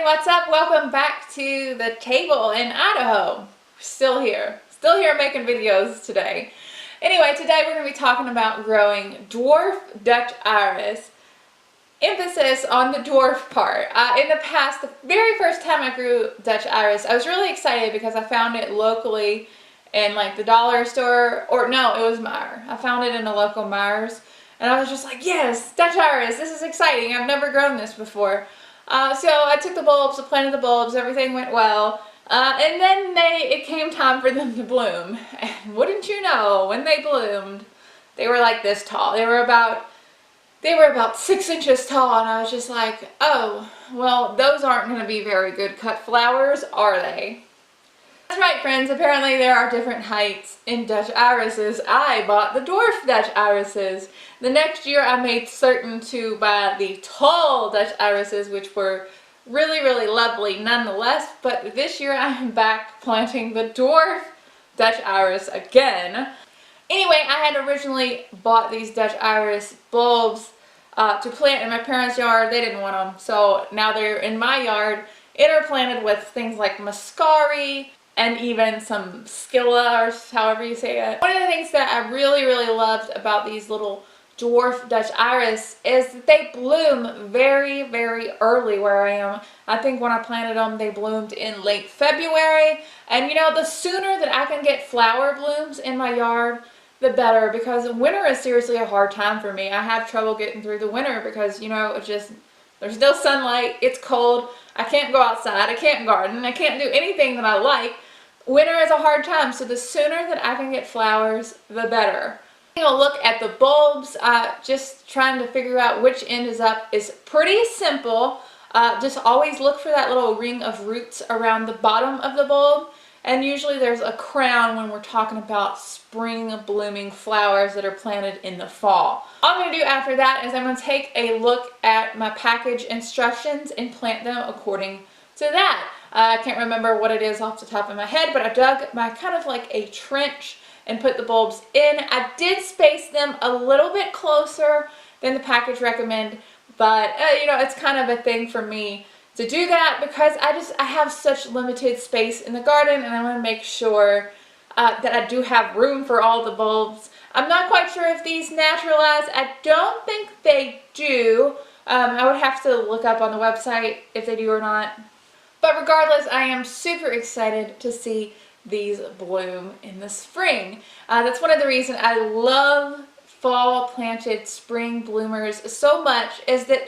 what's up? Welcome back to the table in Idaho. Still here making videos today. Anyway, today we're going to be talking about growing dwarf Dutch iris. Emphasis on the dwarf part. In the past, the very first time I grew Dutch iris, I was really excited because I found it locally in like the dollar store, or no, it was Meijer. I found it in a local Meijer's and I was just like, yes, Dutch iris, this is exciting. I've never grown this before. So I took the bulbs, I planted the bulbs, everything went well, and then it came time for them to bloom. And wouldn't you know, when they bloomed, they were like this tall. They were about 6 inches tall, and I was just like, oh, well, those aren't going to be very good cut flowers, are they? That's right, friends. Apparently there are different heights in Dutch irises. I bought the dwarf Dutch irises. The next year I made certain to buy the tall Dutch irises, which were really, really lovely nonetheless. But this year I am back planting the dwarf Dutch iris again. Anyway, I had originally bought these Dutch iris bulbs to plant in my parents' yard. They didn't want them, so now they're in my yard, interplanted with things like muscari, and even some skilla, or however you say it. One of the things that I really, really loved about these little dwarf Dutch iris is that they bloom very, very early where I am. I think when I planted them, they bloomed in late February. And you know, the sooner that I can get flower blooms in my yard, the better, because winter is seriously a hard time for me. I have trouble getting through the winter because, you know, it's just, there's no sunlight, it's cold, I can't go outside, I can't garden, I can't do anything that I like. Winter is a hard time, so the sooner that I can get flowers, the better. Taking a look at the bulbs, just trying to figure out which end is up is pretty simple. Just always look for that little ring of roots around the bottom of the bulb, and usually there's a crown when we're talking about spring blooming flowers that are planted in the fall. All I'm going to do after that is I'm going to take a look at my package instructions and plant them according to that. I can't remember what it is off the top of my head, but I dug my kind of like a trench and put the bulbs in. I did space them a little bit closer than the package recommend, but you know, it's kind of a thing for me to do that because I have such limited space in the garden, and I want to make sure that I do have room for all the bulbs. I'm not quite sure if these naturalize. I don't think they do. I would have to look up on the website if they do or not. But regardless, I am super excited to see these bloom in the spring. That's one of the reasons I love fall planted spring bloomers so much, is that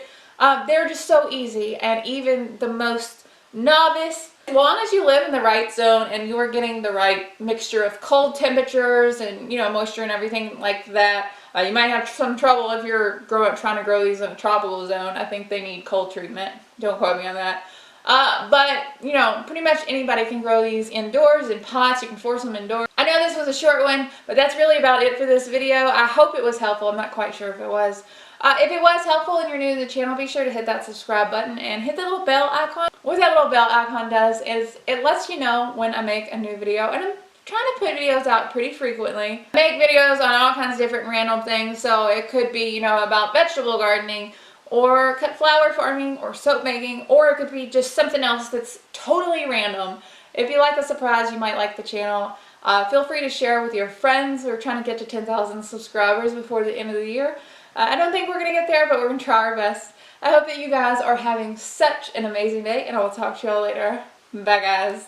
they're just so easy, and even the most novice, as long as you live in the right zone and you're getting the right mixture of cold temperatures and, you know, moisture and everything like that. You might have some trouble if you're trying to grow these in a tropical zone. I think they need cold treatment. Don't quote me on that. But, you know, pretty much anybody can grow these indoors in pots. You can force them indoors. I know this was a short one, but that's really about it for this video. I hope it was helpful. I'm not quite sure if it was. If it was helpful and you're new to the channel, be sure to hit that subscribe button and hit the little bell icon. What that little bell icon does is it lets you know when I make a new video, and I'm trying to put videos out pretty frequently. I make videos on all kinds of different random things, so it could be, you know, about vegetable gardening, or cut flower farming, or soap making, or it could be just something else that's totally random. If you like a surprise, you might like the channel. Feel free to share with your friends. We're trying to get to 10,000 subscribers before the end of the year. I don't think we're going to get there, but we're going to try our best. I hope that you guys are having such an amazing day, and I will talk to you all later. Bye, guys.